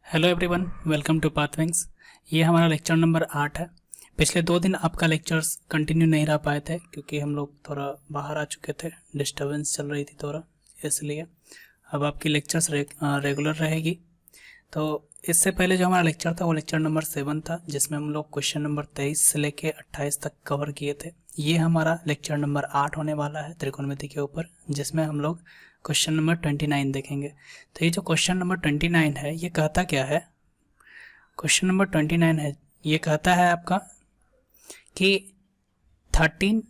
Hello everyone, welcome to Pathwings. ये हमारा lecture number 8 है। पिछले 2 दिन आपका लेक्चर्स कंटिन्यू नहीं रह पाए थे क्योंकि हम लोग थोड़ा बाहर आ चुके थे, डिस्टर्बेंस चल रही थी थोड़ा, इसलिए अब आपकी लेक्चर्स रेगुलर रहेगी। तो इससे पहले जो हमारा लेक्चर था वो लेक्चर नंबर 7 था, जिसमें हम लोग क्वेश्चन नंबर 23 से लेके 28 तक कवर किए थे। ये हमारा लेक्चर नंबर 8 होने वाला है त्रिकोणमिति के ऊपर, जिसमें हम लोग क्वेश्चन नंबर 29 देखेंगे। तो ये जो क्वेश्चन नंबर 29 है ये कहता क्या है? क्वेश्चन नंबर 29 है, ये कहता है आपका कि 13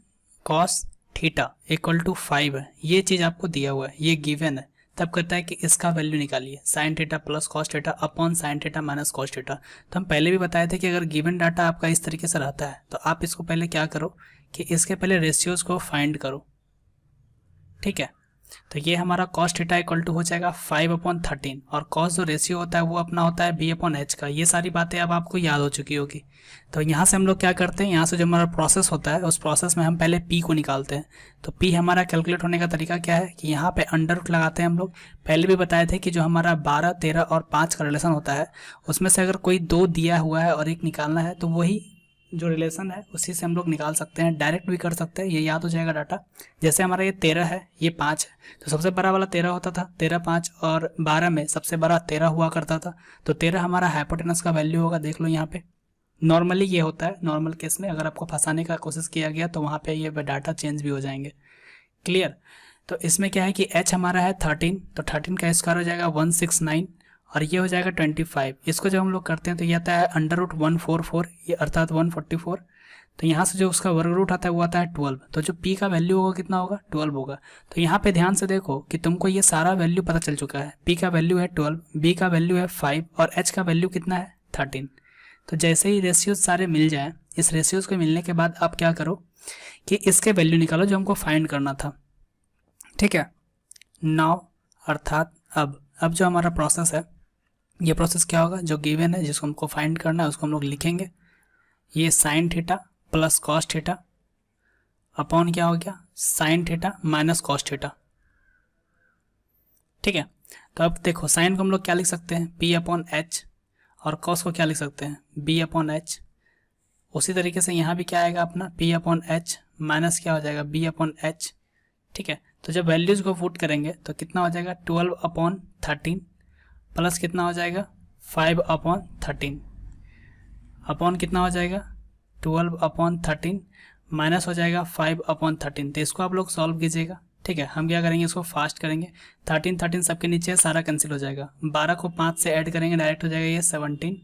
cos थीटा इक्वल टू 5 है। ये चीज़ आपको दिया हुआ है, ये गिवन है। तब कहता है कि इसका वैल्यू निकालिए, sign theta plus cos theta upon sine theta minus cos theta. तो हम पहले भी बताए थे कि अगर गिवन डाटा आपका इस तरीके से रहता है तो आप इसको पहले क्या करो कि इसके पहले रेशियोज को फाइंड करो, ठीक है। तो ये हमारा कॉस थीटा इक्वल टू हो जाएगा 5/13, और कॉस जो रेशियो होता है वो अपना होता है b/h का। ये सारी बातें अब आपको याद हो चुकी होगी। तो यहाँ से हम लोग क्या करते हैं, यहाँ से जो हमारा प्रोसेस होता है उस प्रोसेस में हम पहले p को निकालते हैं। तो p हमारा कैलकुलेट होने का तरीका क्या है कि यहाँ पे अंडर रूट लगाते हैं हम लोग। पहले भी बताए थे कि जो हमारा 12, 13 और 5 का रिलेशन होता है उसमें से अगर कोई 2 दिया हुआ है और 1 निकालना है तो वही जो रिलेशन है उसी से हम लोग निकाल सकते हैं, डायरेक्ट भी कर सकते हैं, ये याद हो जाएगा डाटा। जैसे हमारा ये 13 है, ये 5 है, तो सबसे बड़ा वाला 13 होता था, 13, 5 और 12 में सबसे बड़ा 13 हुआ करता था। तो 13 हमारा हाइपोटेनस का वैल्यू होगा, देख लो यहाँ पे। नॉर्मली ये होता है, नॉर्मल केस में अगर आपको फंसाने का कोशिश किया गया तो वहाँ पे ये डाटा चेंज भी हो जाएंगे। क्लियर? तो इसमें क्या है कि h हमारा है 13, तो 13 का स्क्वायर हो जाएगा 169 और ये हो जाएगा 25। इसको जब हम लोग करते हैं तो ये आता है अंडर रूट 144, ये अर्थात 144। तो यहाँ से जो उसका वर्ग रूट आता है वो आता है 12। तो जो p का वैल्यू होगा कितना होगा? 12 होगा। तो यहाँ पे ध्यान से देखो कि तुमको ये सारा वैल्यू पता चल चुका है। p का वैल्यू है 12, b का वैल्यू है 5 और h का वैल्यू कितना है? 13। तो जैसे ही रेशियोज सारे मिल जाएँ, इस रेशियोज को मिलने के बाद आप क्या करो कि इसके वैल्यू निकालो जो हमको फाइंड करना था, ठीक है। नाउ अर्थात अब जो हमारा प्रोसेस है, ये प्रोसेस क्या होगा? जो गिवन है जिसको हमको फाइंड करना है उसको हम लोग लिखेंगे, ये sign theta plus cos theta upon क्या हो गया? Sine theta minus cos theta, ठीक है। तो अब देखो, साइन को हम लोग क्या लिख सकते हैं? p/h, और कॉस को क्या लिख सकते हैं? b/h। उसी तरीके से यहाँ भी क्या आएगा अपना? p/h माइनस क्या हो जाएगा? b/h, ठीक है। तो जब वैल्यूज को पुट करेंगे तो कितना हो जाएगा? 12/13 प्लस कितना हो जाएगा? 5/13 अपॉन कितना हो जाएगा? 12/13 माइनस हो जाएगा 5/13। तो इसको आप लोग सॉल्व कीजिएगा, ठीक है। हम क्या करेंगे, इसको फास्ट करेंगे। 13 सबके नीचे सारा कैंसिल हो जाएगा। 12 को 5 से ऐड करेंगे, डायरेक्ट हो जाएगा ये 17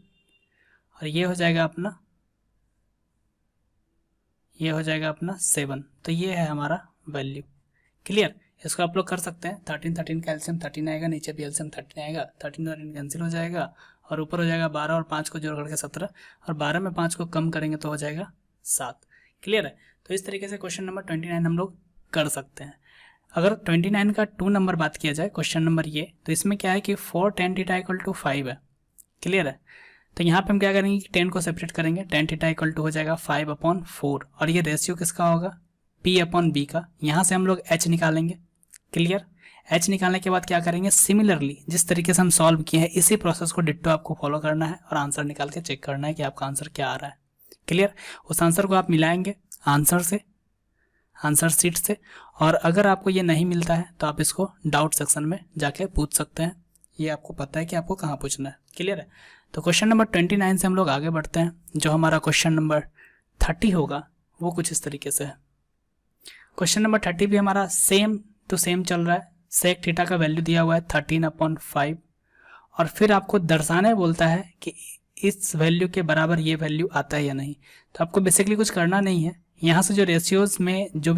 और ये हो जाएगा अपना 7। तो ये है हमारा वैल्यू। क्लियर? इसको आप लोग कर सकते हैं। 13 का एलसीएम 13 आएगा, नीचे भी एलसीएम 13 आएगा, 13 कैंसिल हो जाएगा और ऊपर हो जाएगा 12 और 5 को जोड़ करके 17, और 12 में 5 को कम करेंगे तो हो जाएगा 7। क्लियर है? तो इस तरीके से क्वेश्चन नंबर 29 हम लोग कर सकते हैं। अगर 29 का 2 नंबर बात किया जाए, क्वेश्चन नंबर ये, तो इसमें क्या है कि 4 tan थीटा इक्वल टू 5 है। क्लियर है? तो यहाँ पे हम क्या करेंगे कि 10 को सेपरेट करेंगे, tan थीटा इक्वल टू हो जाएगा 5/4 और ये रेशियो किसका होगा? p/b का। यहाँ से हम लोग h निकालेंगे। क्लियर? h निकालने के बाद क्या करेंगे? सिमिलरली जिस तरीके से हम सॉल्व किए हैं इसी प्रोसेस को डिट्टो आपको फॉलो करना है और आंसर निकाल के चेक करना है कि आपका आंसर क्या आ रहा है। क्लियर? उस आंसर को आप मिलाएंगे आंसर शीट से, और अगर आपको ये नहीं मिलता है तो आप इसको डाउट सेक्शन में जाके पूछ सकते हैं। ये आपको पता है कि आपको कहाँ पूछना है। क्लियर है? तो क्वेश्चन नंबर 29 से हम लोग आगे बढ़ते हैं। जो हमारा क्वेश्चन नंबर 30 होगा वो कुछ इस तरीके से है। क्वेश्चन नंबर 30 भी हमारा सेम टू सेम चल रहा है। सेक थीटा का वैल्यू दिया हुआ है 13/5 और फिर आपको दर्शाने बोलता है कि इस वैल्यू के बराबर ये वैल्यू आता है या नहीं। तो आपको बेसिकली कुछ करना नहीं है। यहाँ से जो रेशियोज में जो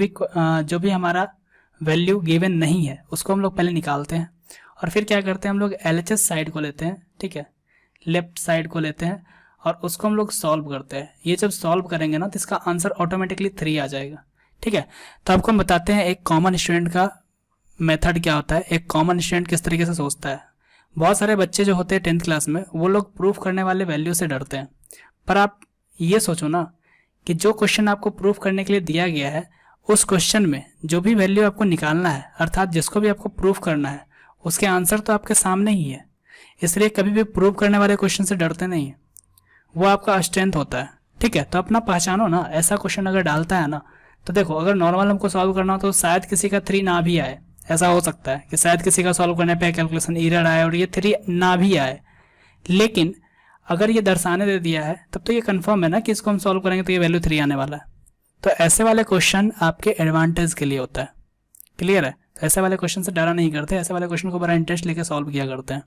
भी हमारा वैल्यू गिवन नहीं है उसको हम लोग पहले निकालते हैं और फिर क्या करते हैं, हम लोग LHS साइड को लेते हैं, ठीक है, लेफ्ट साइड को लेते हैं और उसको हम लोग सॉल्व करते हैं। ये जब सॉल्व करेंगे ना तो इसका आंसर ऑटोमेटिकली 3 आ जाएगा, ठीक है। तो आपको हम बताते हैं एक कॉमन स्टूडेंट का मेथड क्या होता है, एक कॉमन स्टूडेंट किस तरीके से सोचता है। बहुत सारे बच्चे जो होते हैं 10th क्लास में वो लोग प्रूफ करने वाले वैल्यू से डरते हैं, पर आप ये सोचो ना कि जो क्वेश्चन आपको प्रूफ करने के लिए दिया गया है उस क्वेश्चन में जो भी वैल्यू आपको निकालना है, अर्थात जिसको भी आपको प्रूफ करना है, उसके आंसर तो आपके सामने ही है। इसलिए कभी भी प्रूव करने वाले क्वेश्चन से डरते नहीं है, वो आपका स्ट्रेंथ होता है। ठीक है, तो अपना पहचानो ना, ऐसा क्वेश्चन अगर डालता है ना तो देखो, अगर नॉर्मल हमको सॉल्व करना हो तो शायद किसी का 3 ना भी आए, ऐसा हो सकता है कि शायद किसी का सॉल्व करने पे कैलकुलेशन एरर आए और ये 3 ना भी आए, लेकिन अगर ये दर्शाने दे दिया है तब तो ये कंफर्म है ना कि इसको हम सॉल्व करेंगे तो ये वैल्यू 3 आने वाला है। तो ऐसे वाले क्वेश्चन आपके एडवांटेज के लिए होता है। क्लियर है? तो ऐसे वाले क्वेश्चन से डरा नहीं करते, ऐसे वाले क्वेश्चन को बड़ा इंटरेस्ट लेके सॉल्व किया करते हैं।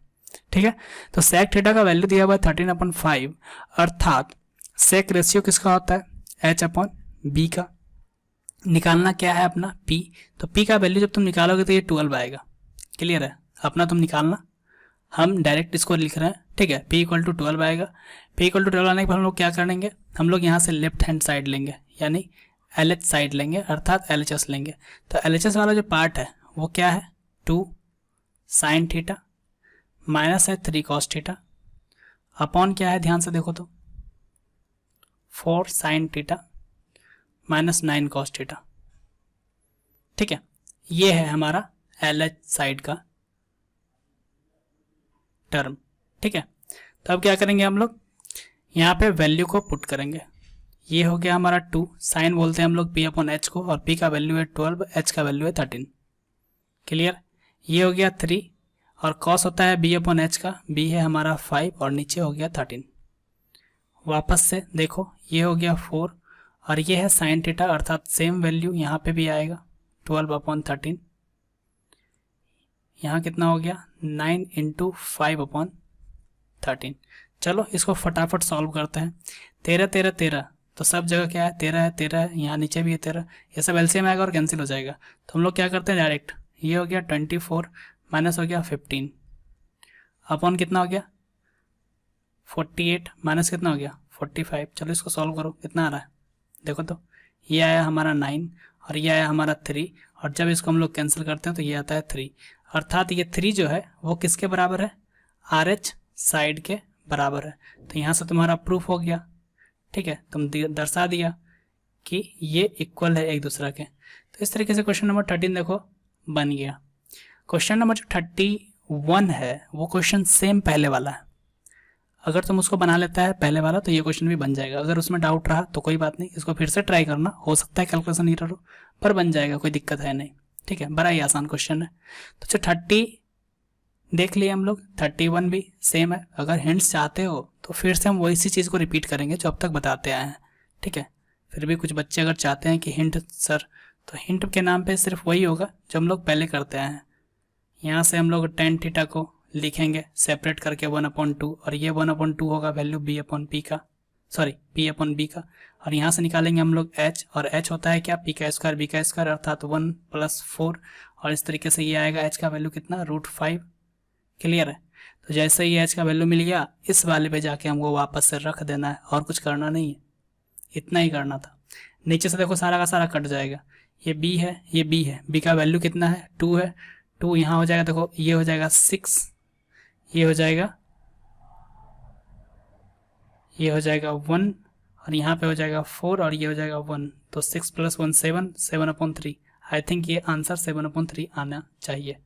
ठीक है, तो सेक थीटा का वैल्यू दिया हुआ है 13/5, अर्थात सेक रेशियो किसका होता है, h/b का। निकालना क्या है अपना p, तो p का वैल्यू जब तुम निकालोगे तो ये 12 आएगा। क्लियर है? अपना तुम निकालना, हम डायरेक्ट इसको लिख रहे हैं। ठीक है, p = 12 आएगा। p = 12 आने के बाद हम लोग क्या करेंगे, हम लोग यहाँ से लेफ्ट हैंड साइड लेंगे, यानी LH साइड लेंगे, अर्थात LHS लेंगे। तो LHS वाला जो पार्ट है वो क्या है, 2 sin थीटा माइनस है 3 cos थीटा अपॉन क्या है, ध्यान से देखो तो 4 sin theta minus 9 cos theta. ठीक है, ये है हमारा LH साइड का टर्म। ठीक है, तो अब क्या करेंगे हम लोग, यहाँ पे वैल्यू को पुट करेंगे। ये हो गया हमारा 2, साइन बोलते हैं हम लोग p/h को, और p का वैल्यू है 12, h का वैल्यू है 13। क्लियर? ये हो गया 3 और cos होता है b/h का, b है हमारा 5 और नीचे हो गया 13। वापस से देखो, ये हो गया 4 और ये है साइन थीटा, अर्थात सेम वैल्यू यहाँ पे भी आएगा 12/13। यहाँ कितना हो गया, 9 × 5/13। चलो इसको फटाफट सॉल्व करते हैं। 13 13 13, तो सब जगह क्या है, 13 है, 13 है, यहाँ नीचे भी है 13, ये सब एलसीएम आएगा और कैंसिल हो जाएगा। तो हम लोग क्या करते हैं डायरेक्ट, ये हो गया 24 माइनस हो गया 15 अपॉन कितना हो गया 48 माइनस कितना हो गया 45। चलो इसको सॉल्व करो, कितना आ रहा है देखो तो, ये आया हमारा 9 और ये आया हमारा 3, और जब इसको हम लोग कैंसिल करते हैं तो ये आता है 3, अर्थात ये 3 जो है वो किसके बराबर है, RH साइड के बराबर है। तो यहाँ से तुम्हारा प्रूफ हो गया। ठीक है, तुम दर्शा दिया कि ये इक्वल है एक दूसरे के। तो इस तरीके से क्वेश्चन नंबर 13 देखो बन गया। क्वेश्चन नंबर जो 31 है वो क्वेश्चन सेम पहले वाला है, अगर तुम उसको बना लेता है पहले वाला तो ये क्वेश्चन भी बन जाएगा। अगर उसमें डाउट रहा तो कोई बात नहीं, इसको फिर से ट्राई करना, हो सकता है कैलकुलेशन एरर हो, पर बन जाएगा, कोई दिक्कत है नहीं। ठीक है, बड़ा ही आसान क्वेश्चन है। तो जो 30 देख लिए हम लोग, 31 भी सेम है। अगर हिंट्स चाहते हो तो फिर से हम वही सी चीज़ को रिपीट करेंगे जो अब तक बताते आए हैं। ठीक है, फिर भी कुछ बच्चे अगर चाहते हैं कि हिंट सर, तो हिंट के नाम पे सिर्फ वही होगा जो हम लोग पहले करते आए हैं। यहाँ से हम लोग tan थीटा को लिखेंगे सेपरेट करके 1/2, और ये 1/2 होगा वैल्यू b/p का, सॉरी p/b का, और यहाँ से निकालेंगे हम लोग h, और h होता है क्या, p का स्क्वायर b का स्क्वायर, अर्थात 1 + 4, और इस तरीके से ये आएगा h का वैल्यू कितना, √5। क्लियर है? तो जैसे ही h का वैल्यू मिल गया, इस वाले पे जाके हमको वापस से रख देना है, और कुछ करना नहीं है, इतना ही करना था। नीचे से देखो सारा का सारा कट जाएगा, ये b है, ये b है, b का वैल्यू कितना है 2 है, 2 यहाँ हो जाएगा, देखो ये हो जाएगा 6, ये हो जाएगा 1, और यहाँ पे हो जाएगा 4, और ये हो जाएगा 1, तो 6 + 1 7, 7/3। आई थिंक ये आंसर 7/3 आना चाहिए।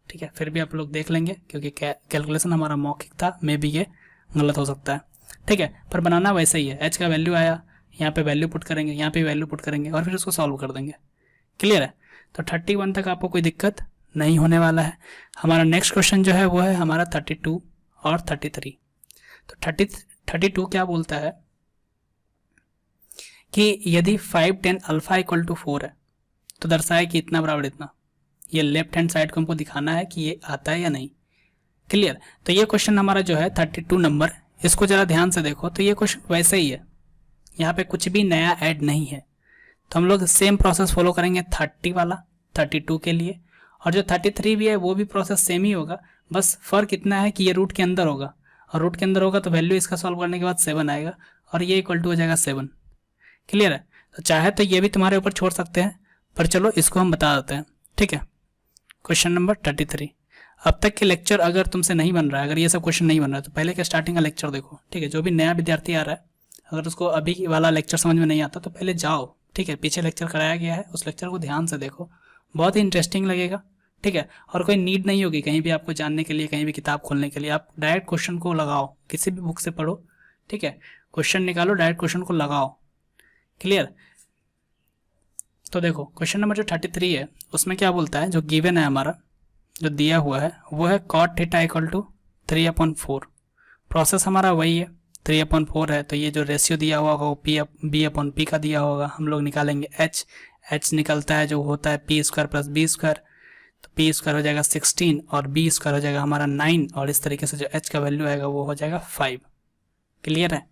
ठीक है, फिर भी आप लोग देख लेंगे क्योंकि कैलकुलेशन हमारा मौखिक था, मे भी ये गलत हो सकता है। ठीक है, पर बनाना वैसे ही है, h का वैल्यू आया, यहाँ पे वैल्यू पुट करेंगे, यहाँ पे वैल्यू पुट करेंगे, और फिर उसको सॉल्व कर देंगे। क्लियर है? तो 31 तक आपको कोई दिक्कत नहीं होने वाला है। हमारा नेक्स्ट क्वेश्चन जो है वो है हमारा 32 और 33। तो 32 क्या बोलता है कि यदि 5 tan अल्फा = 4 है तो दर्शाए कि इतना बराबर इतना। ये लेफ्ट हैंड साइड को हमको दिखाना है कि ये आता है या नहीं। क्लियर? तो ये क्वेश्चन हमारा जो है 32 नंबर, इसको जरा ध्यान से देखो, तो ये क्वेश्चन वैसे ही है, यहाँ पे कुछ भी नया ऐड नहीं है। तो हम लोग सेम प्रोसेस फॉलो करेंगे 30 वाला 32 के लिए, और जो 33 भी है वो भी प्रोसेस सेम ही होगा, बस फर्क इतना है कि ये रूट के अंदर होगा, और रूट के अंदर होगा तो वैल्यू इसका सॉल्व करने के बाद 7 आएगा, और ये इक्वल टू हो जाएगा 7। क्लियर है? तो चाहे तो ये भी तुम्हारे ऊपर छोड़ सकते हैं, पर चलो इसको हम बता देते हैं। ठीक है, क्वेश्चन नंबर 33। अब तक के लेक्चर अगर तुमसे नहीं बन रहा है, अगर ये सब क्वेश्चन नहीं बन रहा है, तो पहले के स्टार्टिंग का लेक्चर देखो। ठीक है, जो भी नया विद्यार्थी आ रहा है, अगर उसको अभी वाला लेक्चर समझ में नहीं आता तो पहले जाओ, ठीक है, पीछे लेक्चर कराया गया है, उस लेक्चर को ध्यान से देखो, बहुत ही इंटरेस्टिंग लगेगा। ठीक है। और कोई नीड नहीं होगी कहीं भी आपको जानने के लिए, कहीं भी किताब खोलने के लिए, आप डायरेक्ट क्वेश्चन को लगाओ, किसी भी बुक से पढ़ो, ठीक है, क्वेश्चन निकालो, डायरेक्ट क्वेश्चन को लगाओ। क्लियर। तो देखो क्वेश्चन नंबर जो 33 है उसमें क्या बोलता है, जो गिवन है हमारा, जो दिया हुआ है वो है cot theta equal to 3/4। Process हमारा वही है, 3/4 है, तो ये जो रेशियो दिया हुआ होगा वो b/p का दिया होगा, हम लोग निकालेंगे h निकलता है जो होता है p² प्लस b², तो p² हो जाएगा 16 और b² हो जाएगा हमारा 9, और इस तरीके से जो h का वैल्यू आएगा वो हो जाएगा 5। क्लियर है।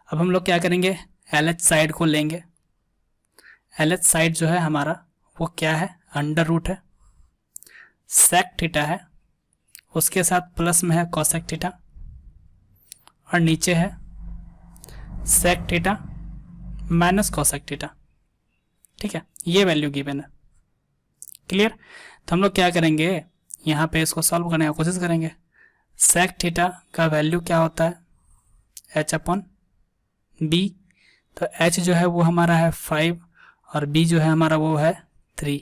अब हम लोग क्या करेंगे, LH साइड को लेंगे। LH साइड जो है हमारा वो क्या है, अंडर रूट है, सेक थीटा है, उसके साथ प्लस में है कोसेक थीटा, और नीचे है sec theta minus cosec theta. ठीक है, ये वैल्यू गिवन है। क्लियर। तो हम लोग क्या करेंगे, यहाँ पे इसको सॉल्व करने की कोशिश करेंगे। सेक थीटा का वैल्यू क्या होता है, h/b, तो h जो है वो हमारा है 5 और b जो है हमारा वो है 3,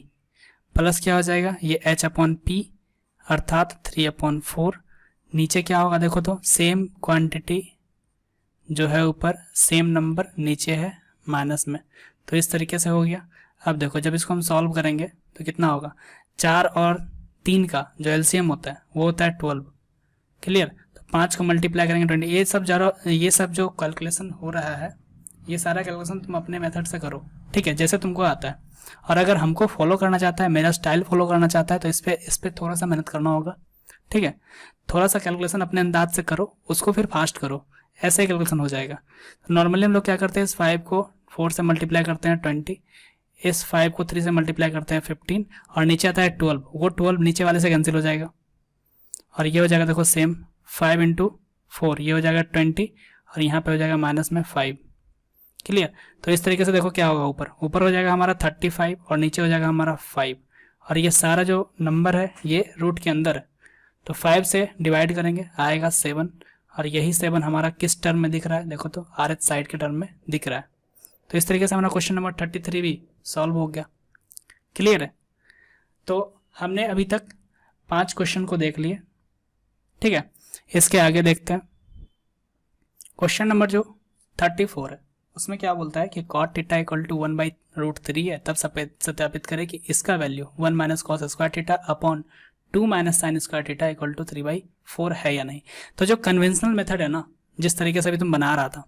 प्लस क्या हो जाएगा ये h/p अर्थात 3/4। नीचे क्या होगा देखो तो, सेम क्वांटिटी जो है ऊपर, सेम नंबर नीचे है माइनस में, तो इस तरीके से हो गया। अब देखो जब इसको हम सॉल्व करेंगे तो कितना होगा, 4 और 3 का जो एलसीएम होता है वो होता है 12। क्लियर। तो 5 को मल्टीप्लाई करेंगे 20। ये सब जो कैलकुलेशन हो रहा है ये सारा कैलकुलेशन तुम अपने मेथड से करो, ठीक है, जैसे तुमको आता है। और अगर हमको फॉलो करना चाहता है, मेरा स्टाइल फॉलो करना चाहता है, तो इस पर थोड़ा सा मेहनत करना होगा, ठीक है। थोड़ा सा कैलकुलेशन अपने अंदाज से करो, उसको फिर फास्ट करो, ऐसे ही कैलकुलेशन हो जाएगा। तो नॉर्मली हम लोग क्या करते हैं, इस 5 को 4 से मल्टीप्लाई करते हैं 20, इस 5 को 3 से मल्टीप्लाई करते हैं 15, और नीचे आता है 12, वो 12 नीचे वाले से कैंसिल हो जाएगा, और ये हो जाएगा देखो सेम 5 × 4, ये हो जाएगा 20, और यहाँ पे हो जाएगा माइनस में 5। क्लियर। तो इस तरीके से देखो क्या होगा, ऊपर हो जाएगा हमारा 35 और नीचे हो जाएगा हमारा 5, और ये सारा जो नंबर है ये रूट के अंदर है, तो 5 से डिवाइड करेंगे आएगा 7, और यही 7 हमारा किस टर्म में दिख रहा है, देखो तो RH साइड के टर्म में दिख रहा है। तो इस तरीके से हमारा क्वेश्चन नंबर 33 भी सॉल्व हो गया। क्लियर है। तो हमने अभी तक 5 क्वेश्चन को देख लिए, ठीक है। इसके आगे देखते हैं क्वेश्चन नंबर जो 34 है, उसमें क्या बोलता है कि cot थीटा इक्वल टू 1/√3 है, तब सत्यापित करें कि इसका value 1 minus cos square theta upon 2 minus sine square theta equal to 3/4 है या नहीं। तो जो कन्वेंशनल मेथड है ना, जिस तरीके से अभी तुम बना रहा था,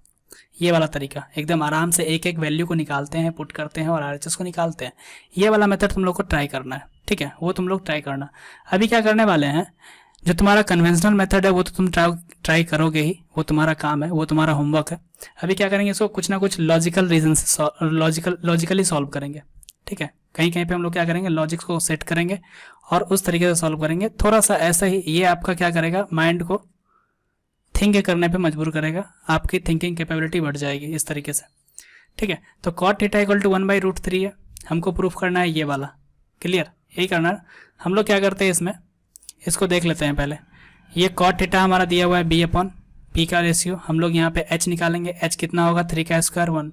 ये वाला तरीका एकदम आराम से एक एक वैल्यू को निकालते हैं, पुट करते हैं और RHS को निकालते हैं, ये वाला मेथड तुम लोग को ट्राई करना है, ठीक है, वो तुम लोग ट्राई करना। अभी क्या करने वाले हैं, जो तुम्हारा कन्वेंशनल मेथड है वो तो तुम ट्राई करोगे ही, वो तुम्हारा काम है, वो तुम्हारा होमवर्क है। अभी क्या करेंगे, इसको कुछ ना कुछ लॉजिकल रीजन से लॉजिकली सॉल्व करेंगे, ठीक है। कहीं कहीं पे हम लोग क्या करेंगे, लॉजिक्स को सेट करेंगे और उस तरीके से सॉल्व करेंगे। थोड़ा सा ऐसा ही ये आपका क्या करेगा, माइंड को थिंक करने पे मजबूर करेगा, आपकी थिंकिंग कैपेबिलिटी बढ़ जाएगी इस तरीके से, ठीक है। तो cot थीटा इक्वल टू 1/√3 है, हमको प्रूफ करना है ये वाला। क्लियर, यही करना है। हम लोग क्या करते हैं इसमें, इसको देख लेते हैं पहले। ये cot थीटा हमारा दिया हुआ है b/p का रेशियो, हम लोग यहाँ पे h निकालेंगे। h कितना होगा, 3 का स्क्वायर 1,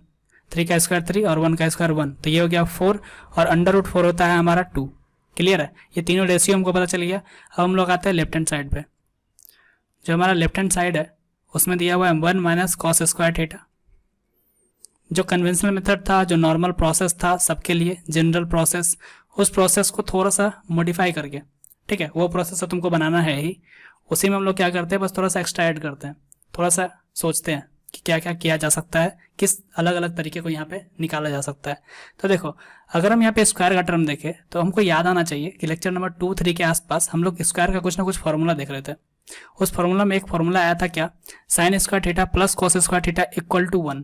3 का स्क्वायर 3 और 1 का स्क्वायर 1, तो ये हो गया 4, और अंडर रूट 4 होता है हमारा 2। क्लियर है, ये तीनों रेशियो हमको पता चल गया। अब हम लोग आते हैं लेफ्ट हैंड साइड पे। जो हमारा लेफ्ट हैंड साइड है उसमें दिया हुआ है 1 माइनस कॉस स्क्वायर थीटा। जो कन्वेंशनल मेथड था, जो नॉर्मल प्रोसेस था सबके लिए, जनरल प्रोसेस, उस प्रोसेस को थोड़ा सा मॉडिफाई करके, ठीक है, वो प्रोसेस तो तुमको बनाना है ही, उसी में हम लोग क्या करते हैं, बस थोड़ा सा एक्स्ट्रा ऐड करते हैं, थोड़ा सा सोचते हैं कि क्या क्या किया जा सकता है, किस अलग अलग तरीके को यहाँ पे निकाला जा सकता है। तो देखो अगर हम यहाँ पे स्क्वायर का टर्म देखें तो हमको याद आना चाहिए कि लेक्चर नंबर 2-3 के आसपास हम लोग स्क्वायर का कुछ ना कुछ फॉर्मूला देख रहे थे। उस फॉर्मूला में एक फॉर्मूला आया था क्या, sine square theta plus cos square theta equal to 1।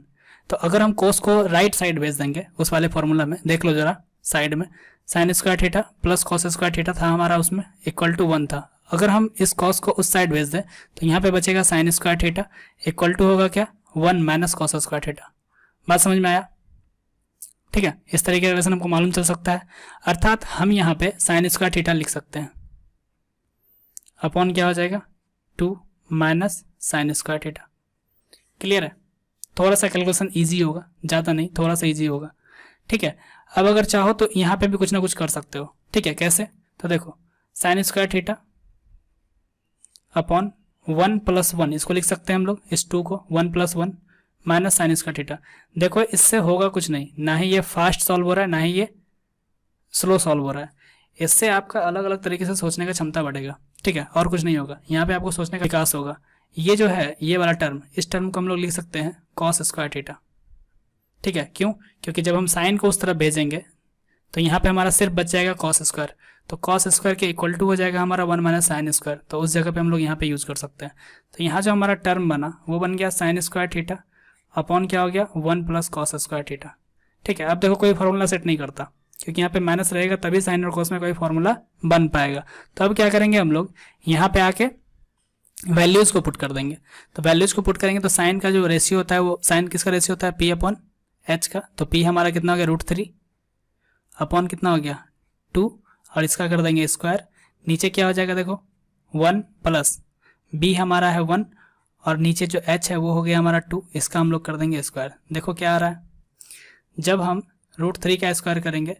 तो अगर हम कोस को राइट साइड भेज देंगे उस वाले फॉर्मूला में, देख लो जरा साइड में, sign square theta plus cos square theta था हमारा, उसमें इक्वल टू 1 था। अगर हम इस कॉस को उस साइड भेज दें तो यहाँ पे बचेगा sine square theta equal to होगा क्या, 1 माइनस कॉस स्क्वायर थीटा। बात समझ में आया, ठीक है। इस तरीके का रिलेशन हमको मालूम चल सकता है, अर्थात हम यहाँ पे साइन स्क्वायर थीटा लिख सकते हैं, अपॉन क्या हो जाएगा 2 minus sine square theta. Clear है, थोड़ा सा कैलकुलेशन ईजी होगा, ज़्यादा नहीं, थोड़ा सा ईजी होगा, ठीक है। अब अगर चाहो तो यहाँ पे भी कुछ ना कुछ कर सकते हो, ठीक है। कैसे, तो देखो साइन स्क्वायर थीटा अपॉन 1+1, इसको लिख सकते हैं हम लोग इस 2 को, 1+1 माइनस साइन स्क्वायर थीटा। देखो इससे होगा कुछ नहीं, ना ही ये फास्ट सॉल्व हो रहा है ना ही ये स्लो सॉल्व हो रहा है। इससे आपका अलग अलग तरीके से सोचने का क्षमता बढ़ेगा, ठीक है, और कुछ नहीं होगा। यहाँ पे आपको सोचने का विकास होगा। ये जो है ये वाला टर्म, इस टर्म को हम लोग लिख सकते हैं कॉस स्क्वायर थीटा, ठीक है। क्यों? क्योंकि जब हम साइन को उस तरफ भेजेंगे तो यहाँ पे हमारा सिर्फ बच जाएगा कॉस स्क्वायर, तो कॉस स्क्वायर के इक्वल टू हो जाएगा हमारा 1 माइनस साइन स्क्वायर, तो उस जगह पे हम लोग यहाँ पे यूज़ कर सकते हैं। तो यहाँ जो हमारा टर्म बना वो बन गया साइन स्क्वायर थीटा अपॉन क्या हो गया 1 प्लस कॉस स्क्वायर थीटा, ठीक है। अब देखो कोई फॉर्मूला सेट नहीं करता, क्योंकि यहाँ पे माइनस रहेगा तभी साइन और कॉस में कोई फॉर्मूला बन पाएगा। तो अब क्या करेंगे हम लोग, यहाँ पे आके वैल्यूज़ को पुट कर देंगे। तो वैल्यूज़ को पुट करेंगे तो साइन का जो रेशियो होता है वो साइन किसका रेशियो होता है, पी अपॉन एच का। तो पी हमारा कितना हो गया √3 अपॉन कितना हो गया 2, और इसका कर देंगे स्क्वायर। नीचे क्या हो जाएगा देखो 1 प्लस बी हमारा है 1 और नीचे जो एच है वो हो गया हमारा 2, इसका हम लोग कर देंगे स्क्वायर। देखो क्या आ रहा है, जब हम √3 का स्क्वायर करेंगे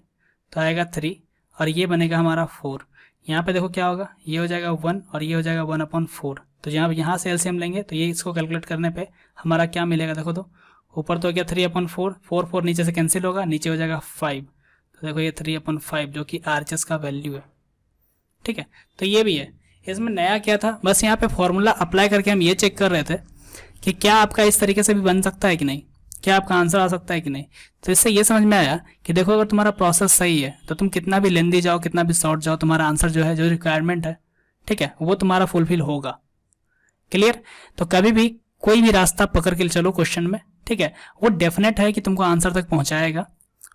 तो आएगा 3 और ये बनेगा हमारा 4। यहाँ पे देखो क्या होगा, ये हो जाएगा 1 और ये हो जाएगा 1/4। तो जहाँ यहाँ से एलसीएम लेंगे तो ये इसको कैलकुलेट करने पे हमारा क्या मिलेगा, देखो तो ऊपर तो हो गया 3/4, 4 नीचे से कैंसिल होगा, नीचे हो जाएगा 5। तो देखो ये 3/5 जो कि RHS का वैल्यू है, ठीक है। तो ये भी है। इसमें नया क्या था, बस यहाँ पे फॉर्मूला अप्लाई करके हम ये चेक कर रहे थे कि क्या आपका इस तरीके से भी बन सकता है कि नहीं, क्या आपका आंसर आ सकता है कि नहीं। तो इससे ये समझ में आया कि देखो अगर तुम्हारा प्रोसेस सही है तो तुम कितना भी लेंदी जाओ, कितना भी शॉर्ट जाओ, तुम्हारा आंसर जो है, जो रिक्वायरमेंट है, ठीक है, वो तुम्हारा फुलफिल होगा। क्लियर? तो कभी भी कोई भी रास्ता पकड़ के चलो क्वेश्चन में, ठीक है, वो डेफिनेट है कि तुमको आंसर तक पहुंचाएगा।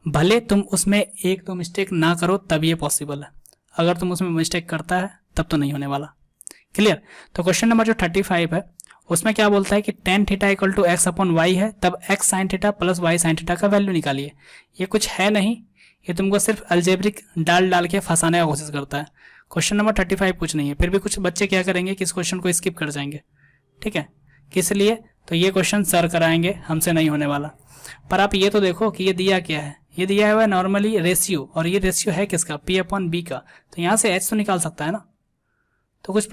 भले तुम उसमें एक दो मिस्टेक ना करो तब ये पॉसिबल है, अगर तुम उसमें मिस्टेक करता है तब तो नहीं होने वाला। क्लियर? तो क्वेश्चन नंबर जो 35 है उसमें क्या बोलता है कि tan theta equal to x upon y है, तब x sine theta plus y sine theta का वैल्यू निकालिए। ये कुछ है नहीं, ये तुमको सिर्फ अलजेब्रिक डाल के फंसाने का कोशिश करता है। क्वेश्चन नंबर 35 कुछ नहीं है, फिर भी कुछ बच्चे क्या करेंगे कि इस क्वेश्चन को स्किप कर जाएंगे, ठीक है। किस लिए? तो ये क्वेश्चन सर कराएंगे, हमसे नहीं होने वाला। पर आप ये तो देखो कि ये दिया क्या है, ये दिया हुआ है नॉर्मली रेशियो, और ये रेशियो है किसका, p अपॉन बी का। तो यहाँ से h तो निकाल सकता है ना। तो कुछ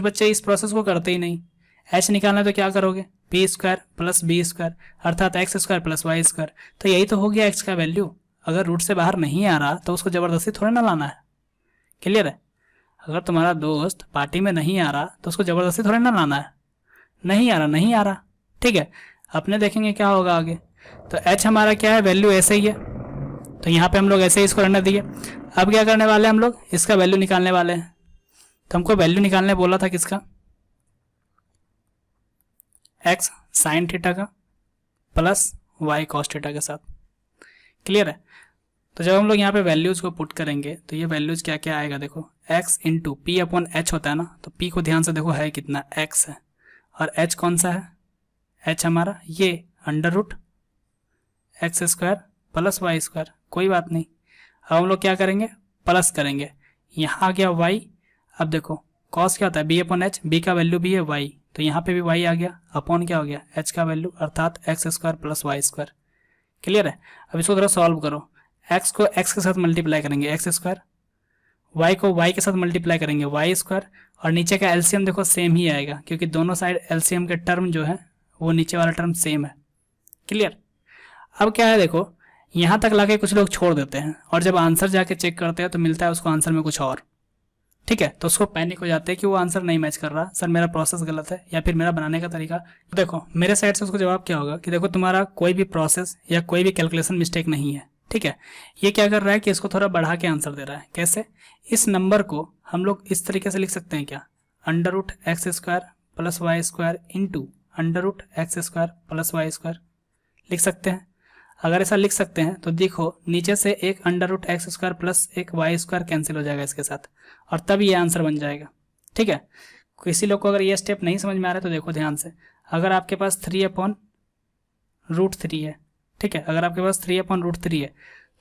बच्चे इस प्रोसेस को करते ही नहीं। h निकालना है तो क्या करोगे, p square plus b square अर्थात x square plus y square. तो यही तो हो गया x का वैल्यू। अगर रूट से बाहर नहीं आ रहा तो उसको ज़बरदस्ती थोड़ा ना लाना है। क्लियर है? अगर तुम्हारा दोस्त पार्टी में नहीं आ रहा तो उसको ज़बरदस्ती थोड़ा ना लाना है। नहीं आ रहा, ठीक है, अपने देखेंगे क्या होगा आगे। तो h हमारा क्या है, वैल्यू ऐसे ही है, तो यहाँ पे हम लोग ऐसे ही इसको रहने दिए। अब क्या करने वाले हैं हम लोग, इसका वैल्यू निकालने वाले हैं। तो हमको वैल्यू निकालने बोला था किसका, x साइन थीटा का प्लस y कॉस थीटा के साथ। क्लियर है? तो जब हम लोग यहाँ पे वैल्यूज़ को पुट करेंगे तो ये वैल्यूज़ क्या क्या आएगा, देखो x into P upon H होता है ना, तो p को ध्यान से देखो है कितना, x है, और h कौन सा है, h हमारा ये under root x square plus y square. कोई बात नहीं, अब हम लोग क्या करेंगे, प्लस करेंगे, यहाँ आ गया y। अब देखो कॉस क्या होता है, b अपॉन एच, b का वैल्यू भी है y, तो यहाँ पे भी y आ गया, अपॉन क्या हो गया, h का वैल्यू अर्थात x square plus y square. Clear है? अब इसको थोड़ा सॉल्व करो, x को x के साथ मल्टीप्लाई करेंगे एक्स स्क्वायर, y को y के साथ मल्टीप्लाई करेंगे वाई स्क्वायर, और नीचे का एलसीएम देखो सेम ही आएगा, क्योंकि दोनों साइड एलसीएम के टर्म जो है वो नीचे वाला टर्म सेम है। क्लियर? अब क्या है, देखो यहाँ तक लाके कुछ लोग छोड़ देते हैं, और जब आंसर जाके चेक करते हैं तो मिलता है उसको आंसर में कुछ और, ठीक है, तो उसको पैनिक हो जाते हैं कि वो आंसर नहीं मैच कर रहा, सर मेरा प्रोसेस गलत है या फिर मेरा बनाने का तरीका। देखो मेरे साइड से उसको जवाब क्या होगा कि देखो तुम्हारा कोई भी प्रोसेस या कोई भी कैलकुलेशन मिस्टेक नहीं है, ठीक है। ये क्या कर रहा है कि इसको थोड़ा बढ़ा के आंसर दे रहा है। कैसे? इस नंबर को हम लोग इस तरीके से लिख सकते हैं क्या, under root x square plus y square into under root x square plus y square लिख सकते हैं। अगर ऐसा लिख सकते हैं तो देखो नीचे से एक under root x square plus एक वाई स्क्वायर कैंसिल हो जाएगा इसके साथ, और तब ये आंसर बन जाएगा, ठीक है। किसी लोग को अगर ये स्टेप नहीं समझ में आ रहा है तो देखो ध्यान से, अगर आपके पास 3/√3 है, ठीक है, अगर आपके पास 3/√3 है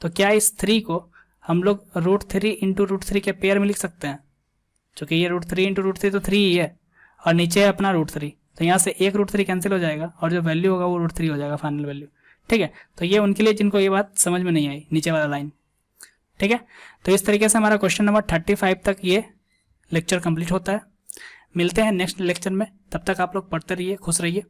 तो क्या इस 3 को हम लोग √3 इंटू √3 के पेयर में लिख सकते हैं, क्योंकि ये √3 इंटू √3 तो 3 ही है, और नीचे है अपना √3, तो यहाँ से एक √3 कैंसिल हो जाएगा और जो वैल्यू होगा वो √3 हो जाएगा फाइनल वैल्यू, ठीक है। तो ये उनके लिए जिनको ये बात समझ में नहीं आई, नीचे वाला लाइन। ठीक है, तो इस तरीके से हमारा क्वेश्चन नंबर 35 तक ये लेक्चर कंप्लीट होता है। मिलते हैं नेक्स्ट लेक्चर में, तब तक आप लोग पढ़ते रहिए, खुश रहिए।